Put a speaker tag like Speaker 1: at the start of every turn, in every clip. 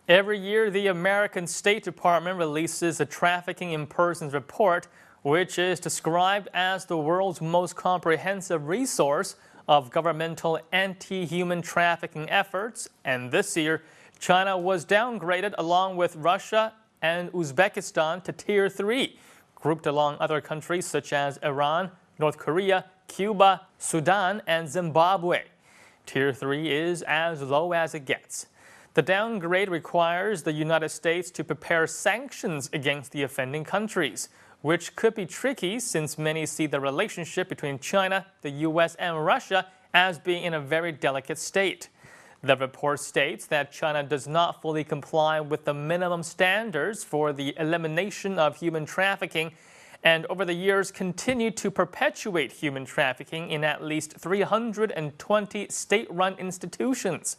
Speaker 1: Every year, the American State Department releases a Trafficking in Persons report, which is described as the world's most comprehensive resource of governmental anti-human trafficking efforts. And this year, China was downgraded along with Russia and Uzbekistan to Tier 3, grouped along other countries such as Iran, North Korea, Cuba, Sudan, and Zimbabwe. Tier 3 is as low as it gets. The downgrade requires the United States to prepare sanctions against the offending countries, which could be tricky since many see the relationship between China, the U.S., and Russia as being in a very delicate state. The report states that China does not fully comply with the minimum standards for the elimination of human trafficking and over the years continued to perpetuate human trafficking in at least 320 state-run institutions.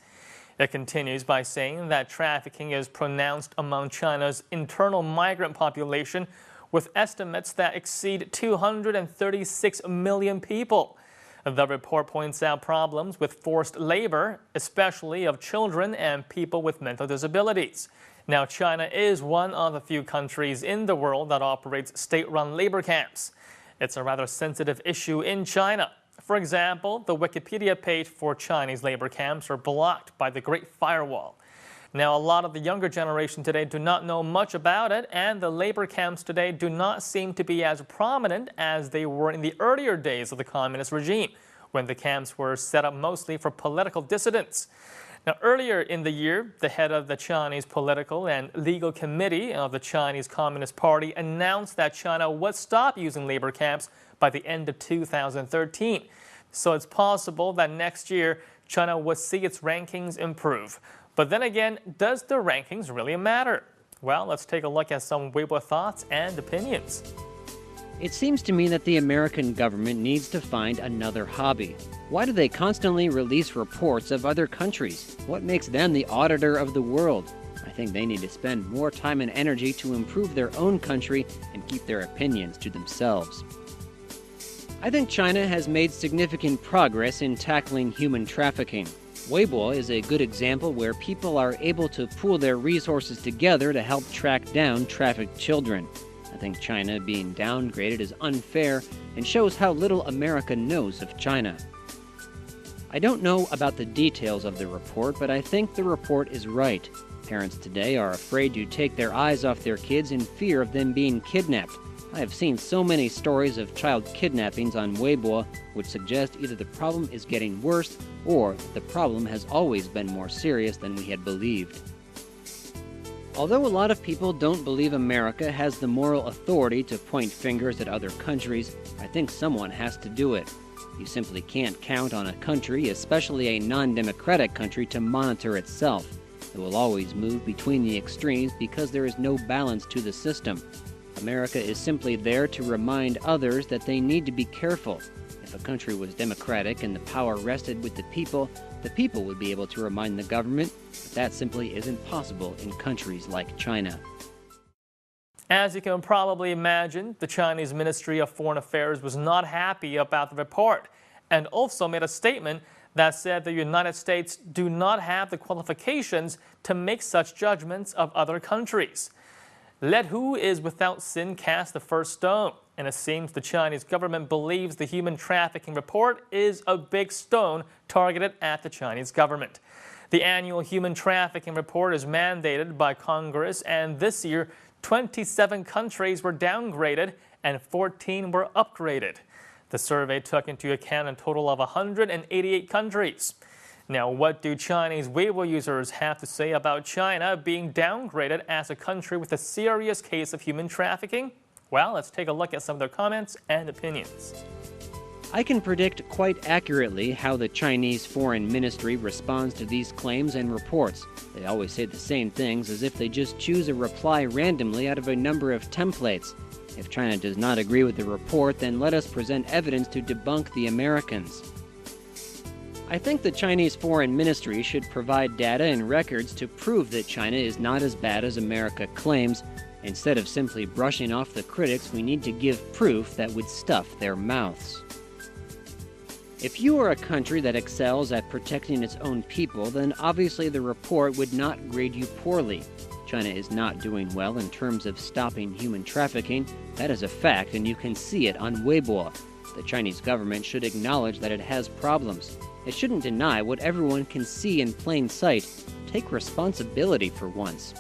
Speaker 1: It continues by saying that trafficking is pronounced among China's internal migrant population, with estimates that exceed 236 million people. The report points out problems with forced labor, especially of children and people with mental disabilities. Now, China is one of the few countries in the world that operates state-run labor camps. It's a rather sensitive issue in China. For example, the Wikipedia page for Chinese labor camps are blocked by the Great Firewall. Now, a lot of the younger generation today do not know much about it, and the labor camps today do not seem to be as prominent as they were in the earlier days of the communist regime, when the camps were set up mostly for political dissidents. Now, earlier in the year, the head of the Chinese Political and Legal Committee of the Chinese Communist Party announced that China would stop using labor camps by the end of 2013. So it's possible that next year China would see its rankings improve. But then again, does the rankings really matter? Well, let's take a look at some Weibo thoughts and opinions.
Speaker 2: It seems to me that the American government needs to find another hobby. Why do they constantly release reports of other countries? What makes them the auditor of the world? I think they need to spend more time and energy to improve their own country and keep their opinions to themselves. I think China has made significant progress in tackling human trafficking. Weibo is a good example where people are able to pool their resources together to help track down trafficked children. I think China being downgraded is unfair and shows how little America knows of China. I don't know about the details of the report, but I think the report is right. Parents today are afraid to take their eyes off their kids in fear of them being kidnapped. I have seen so many stories of child kidnappings on Weibo, which suggest either the problem is getting worse or the problem has always been more serious than we had believed. Although a lot of people don't believe America has the moral authority to point fingers at other countries, I think someone has to do it. You simply can't count on a country, especially a non-democratic country, to monitor itself. It will always move between the extremes because there is no balance to the system. America is simply there to remind others that they need to be careful. If a country was democratic and the power rested with the people would be able to remind the government, but that simply isn't possible in countries like China.
Speaker 1: As you can probably imagine, the Chinese Ministry of Foreign Affairs was not happy about the report and also made a statement that said the United States do not have the qualifications to make such judgments of other countries. Let who is without sin cast the first stone, and it seems the Chinese government believes the human trafficking report is a big stone targeted at the Chinese government. The annual human trafficking report is mandated by Congress, and this year 27 countries were downgraded and 14 were upgraded. The survey took into account a total of 188 countries. Now, what do Chinese Weibo users have to say about China being downgraded as a country with a serious case of human trafficking? Well, let's take a look at some of their comments and opinions.
Speaker 2: I can predict quite accurately how the Chinese Foreign Ministry responds to these claims and reports. They always say the same things as if they just choose a reply randomly out of a number of templates. If China does not agree with the report, then let us present evidence to debunk the Americans. I think the Chinese Foreign Ministry should provide data and records to prove that China is not as bad as America claims. Instead of simply brushing off the critics, we need to give proof that would stuff their mouths. If you are a country that excels at protecting its own people, then obviously the report would not grade you poorly. China is not doing well in terms of stopping human trafficking. That is a fact, and you can see it on Weibo. The Chinese government should acknowledge that it has problems. It shouldn't deny what everyone can see in plain sight. Take responsibility for once.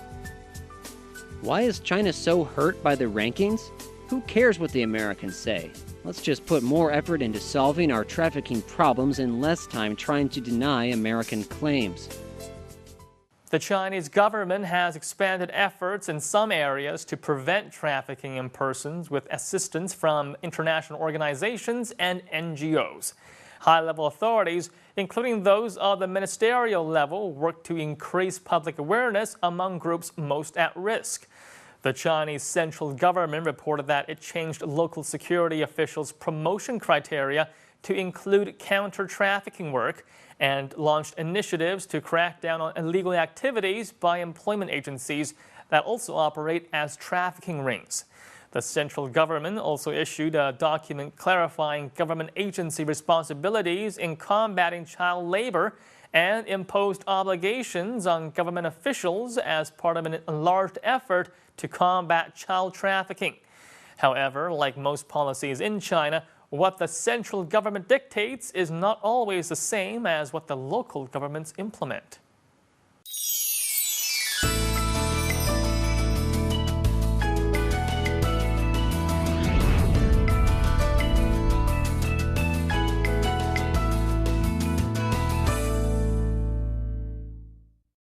Speaker 2: Why is China so hurt by the rankings? Who cares what the Americans say? Let's just put more effort into solving our trafficking problems and less time trying to deny American claims.
Speaker 1: The Chinese government has expanded efforts in some areas to prevent trafficking in persons with assistance from international organizations and NGOs. High-level authorities, including those of the ministerial level, work to increase public awareness among groups most at risk. The Chinese central government reported that it changed local security officials' promotion criteria to include counter-trafficking work and launched initiatives to crack down on illegal activities by employment agencies that also operate as trafficking rings. The central government also issued a document clarifying government agency responsibilities in combating child labor and imposed obligations on government officials as part of an enlarged effort to combat child trafficking. However, like most policies in China, what the central government dictates is not always the same as what the local governments implement.